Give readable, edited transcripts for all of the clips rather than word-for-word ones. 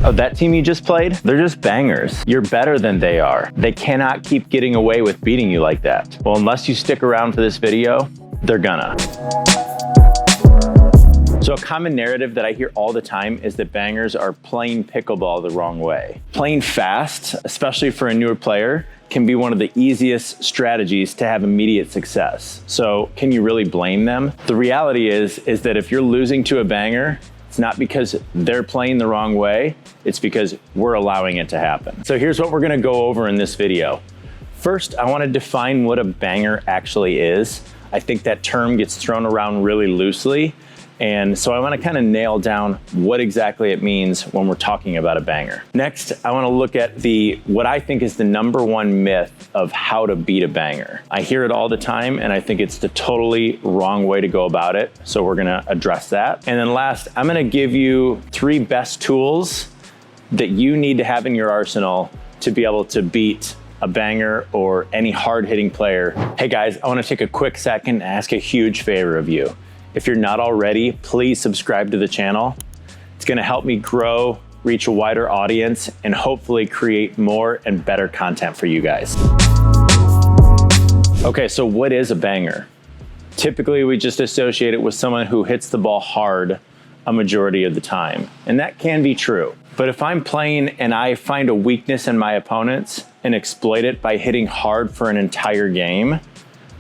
Oh, that team you just played? They're just bangers. You're better than they are. They cannot keep getting away with beating you like that. Well, unless you stick around for this video, they're gonna. So a common narrative that I hear all the time is that bangers are playing pickleball the wrong way. Playing fast, especially for a newer player, can be one of the easiest strategies to have immediate success. So can you really blame them? The reality is that if you're losing to a banger, it's not because they're playing the wrong way, it's because we're allowing it to happen. So here's what we're gonna go over in this video. First, I wanna define what a banger actually is. I think that term gets thrown around really loosely. And so I want to kind of nail down what exactly it means when we're talking about a banger. Next, I want to look at what I think is the #1 myth of how to beat a banger. I hear it all the time, and I think it's the totally wrong way to go about it. So we're going to address that. And then last, I'm going to give you 3 best tools that you need to have in your arsenal to be able to beat a banger or any hard-hitting player. Hey guys, I want to take a quick second and ask a huge favor of you. If you're not already, please subscribe to the channel. It's gonna help me grow, reach a wider audience, and hopefully create more and better content for you guys. Okay, so what is a banger? Typically, we just associate it with someone who hits the ball hard a majority of the time, and that can be true. But if I'm playing and I find a weakness in my opponents and exploit it by hitting hard for an entire game,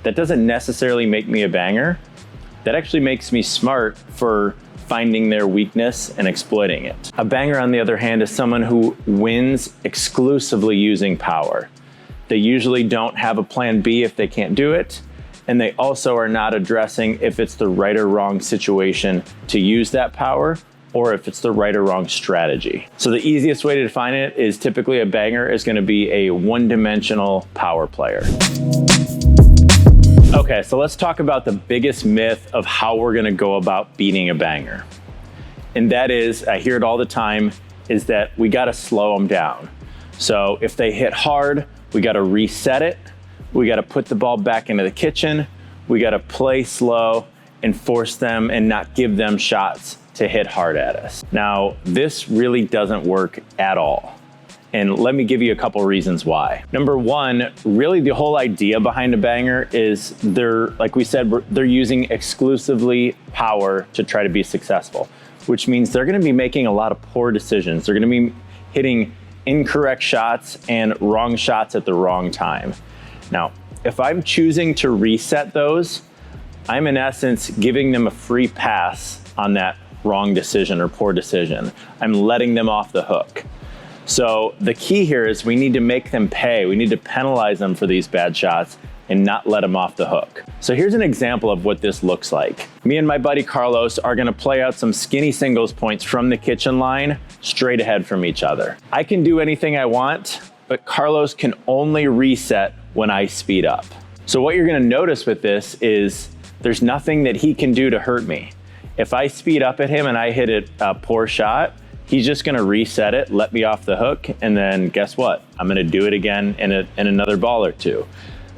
that doesn't necessarily make me a banger. That actually makes me smart for finding their weakness and exploiting it. A banger, on the other hand, is someone who wins exclusively using power. They usually don't have a plan B if they can't do it, and they also are not addressing if it's the right or wrong situation to use that power, or if it's the right or wrong strategy. So the easiest way to define it is typically a banger is going to be a one-dimensional power player. Okay, so let's talk about the biggest myth of how we're gonna go about beating a banger. And that is, I hear it all the time, is that we gotta slow them down. So if they hit hard, we gotta reset it, we gotta put the ball back into the kitchen, we gotta play slow and force them and not give them shots to hit hard at us. Now, this really doesn't work at all. And let me give you a couple reasons why. #1, really the whole idea behind a banger is like we said, they're using exclusively power to try to be successful, which means they're gonna be making a lot of poor decisions. They're gonna be hitting incorrect shots and wrong shots at the wrong time. Now, if I'm choosing to reset those, I'm in essence giving them a free pass on that wrong decision or poor decision. I'm letting them off the hook. So the key here is we need to make them pay. We need to penalize them for these bad shots and not let them off the hook. So here's an example of what this looks like. Me and my buddy Carlos are gonna play out some skinny singles points from the kitchen line straight ahead from each other. I can do anything I want, but Carlos can only reset when I speed up. So what you're gonna notice with this is there's nothing that he can do to hurt me. If I speed up at him and I hit a poor shot, he's just gonna reset it, let me off the hook, and then guess what? I'm gonna do it again in another ball or two.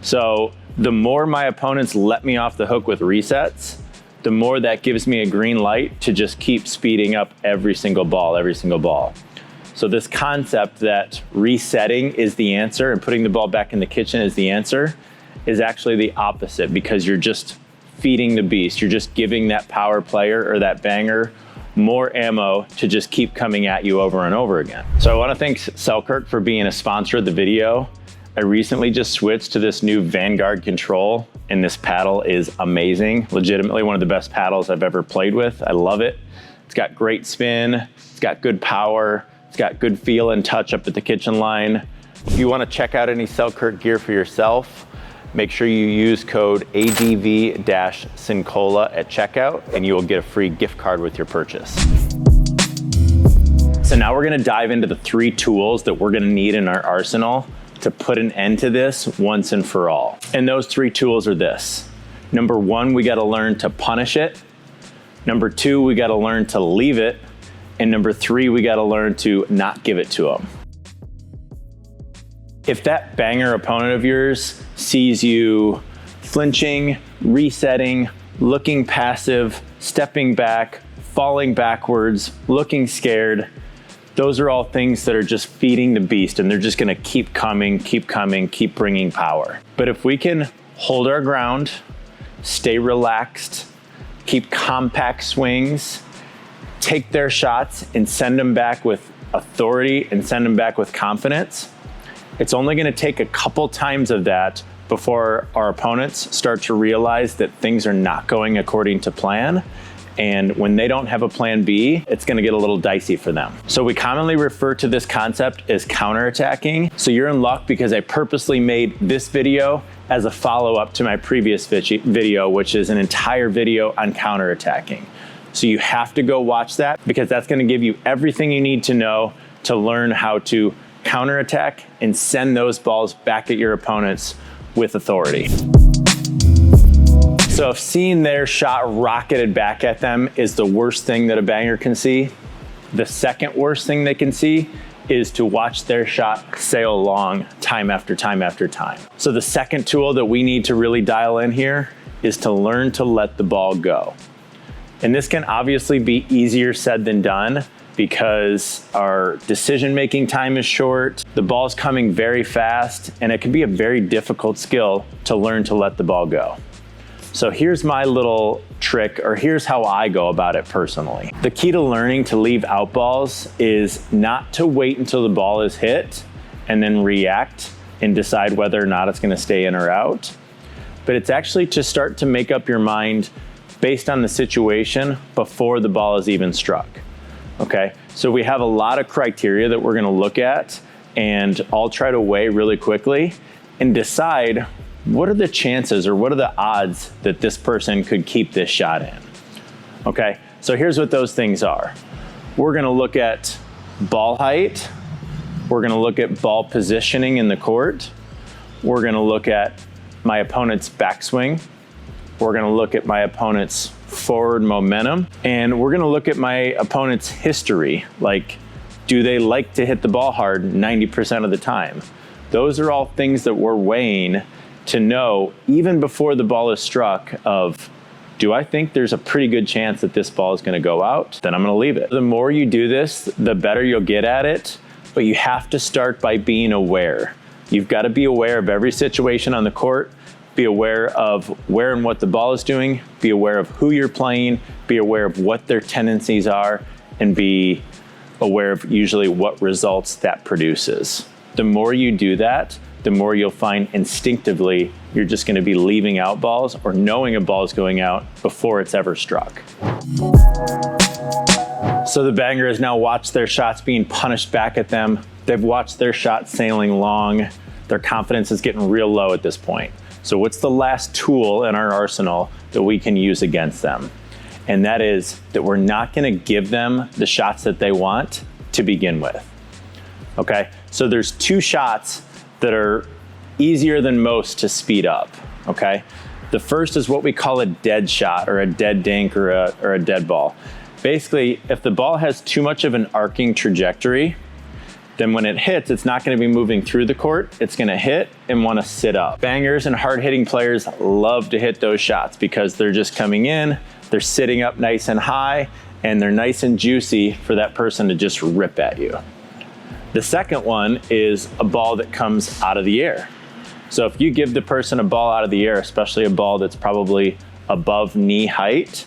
So the more my opponents let me off the hook with resets, the more that gives me a green light to just keep speeding up every single ball. So this concept that resetting is the answer and putting the ball back in the kitchen is the answer is actually the opposite, because you're just feeding the beast. You're just giving that power player or that banger more ammo to just keep coming at you over and over again. So I want to thank Selkirk for being a sponsor of the video. I recently just switched to this new Vanguard control, and this paddle is amazing. Legitimately one of the best paddles I've ever played with. I love it. It's got great spin, it's got good power, it's got good feel and touch up at the kitchen line. If you want to check out any Selkirk gear for yourself, make sure you use code ADV-Cincola at checkout and you will get a free gift card with your purchase. So now we're gonna dive into the 3 tools that we're gonna need in our arsenal to put an end to this once and for all. And those 3 tools are this. #1, we gotta learn to punish it. #2, we gotta learn to leave it. And #3, we gotta learn to not give it to them. If that banger opponent of yours sees you flinching, resetting, looking passive, stepping back, falling backwards, looking scared, those are all things that are just feeding the beast, and they're just gonna keep coming, keep bringing power. But if we can hold our ground, stay relaxed, keep compact swings, take their shots and send them back with authority and send them back with confidence, it's only gonna take a couple times of that before our opponents start to realize that things are not going according to plan. And when they don't have a plan B, it's gonna get a little dicey for them. So we commonly refer to this concept as counterattacking. So you're in luck because I purposely made this video as a follow-up to my previous video, which is an entire video on counterattacking. So you have to go watch that because that's gonna give you everything you need to know to learn how to counterattack and send those balls back at your opponents with authority. So if seeing their shot rocketed back at them is the worst thing that a banger can see, the second worst thing they can see is to watch their shot sail along time after time after time. So the second tool that we need to really dial in here is to learn to let the ball go. And this can obviously be easier said than done because our decision-making time is short, the ball's coming very fast, and it can be a very difficult skill to learn to let the ball go. So here's my little trick, or here's how I go about it personally. The key to learning to leave out balls is not to wait until the ball is hit and then react and decide whether or not it's gonna stay in or out, but it's actually to start to make up your mind based on the situation before the ball is even struck, okay? So we have a lot of criteria that we're gonna look at, and I'll try to weigh really quickly and decide what are the chances or what are the odds that this person could keep this shot in, okay? So here's what those things are. We're gonna look at ball height, we're gonna look at ball positioning in the court, we're gonna look at my opponent's backswing, we're gonna look at my opponent's forward momentum, and we're gonna look at my opponent's history, like do they like to hit the ball hard 90% of the time? Those are all things that we're weighing to know even before the ball is struck of, do I think there's a pretty good chance that this ball is gonna go out? Then I'm gonna leave it. The more you do this, the better you'll get at it, but you have to start by being aware. You've gotta be aware of every situation on the court, be aware of where and what the ball is doing, be aware of who you're playing, be aware of what their tendencies are, and be aware of usually what results that produces. The more you do that, the more you'll find instinctively you're just gonna be leaving out balls or knowing a ball is going out before it's ever struck. So the banger has now watched their shots being punished back at them. They've watched their shot sailing long. Their confidence is getting real low at this point. So what's the last tool in our arsenal that we can use against them? And that is that we're not gonna give them the shots that they want to begin with, okay? So there's two shots that are easier than most to speed up, okay? The first is what we call a dead shot or a dead dink or a dead ball. Basically, if the ball has too much of an arcing trajectory, then when it hits, it's not gonna be moving through the court, it's gonna hit and wanna sit up. Bangers and hard-hitting players love to hit those shots because they're just coming in, they're sitting up nice and high, and they're nice and juicy for that person to just rip at you. The second one is a ball that comes out of the air. So if you give the person a ball out of the air, especially a ball that's probably above knee height,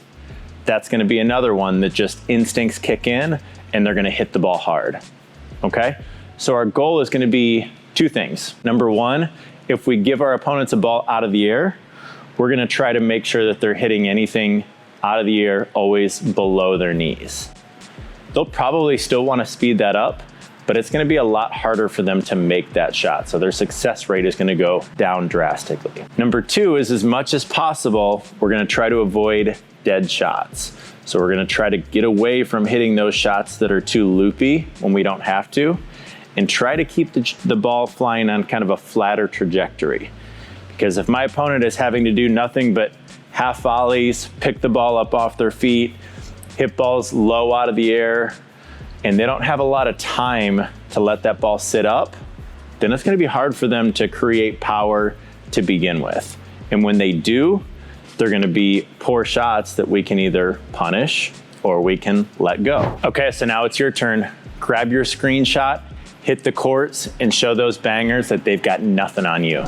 that's gonna be another one that just instincts kick in and they're gonna hit the ball hard, okay? So our goal is gonna be two things. Number one, if we give our opponents a ball out of the air, we're gonna try to make sure that they're hitting anything out of the air always below their knees. They'll probably still wanna speed that up, but it's gonna be a lot harder for them to make that shot. So their success rate is gonna go down drastically. Number two is, as much as possible, we're gonna try to avoid dead shots. So we're gonna try to get away from hitting those shots that are too loopy when we don't have to, and try to keep the ball flying on kind of a flatter trajectory. Because if my opponent is having to do nothing but half volleys, pick the ball up off their feet, hit balls low out of the air, and they don't have a lot of time to let that ball sit up, then it's gonna be hard for them to create power to begin with. And when they do, they're gonna be poor shots that we can either punish or we can let go. Okay, so now it's your turn. grab your screenshot, hit the courts, and show those bangers that they've got nothing on you.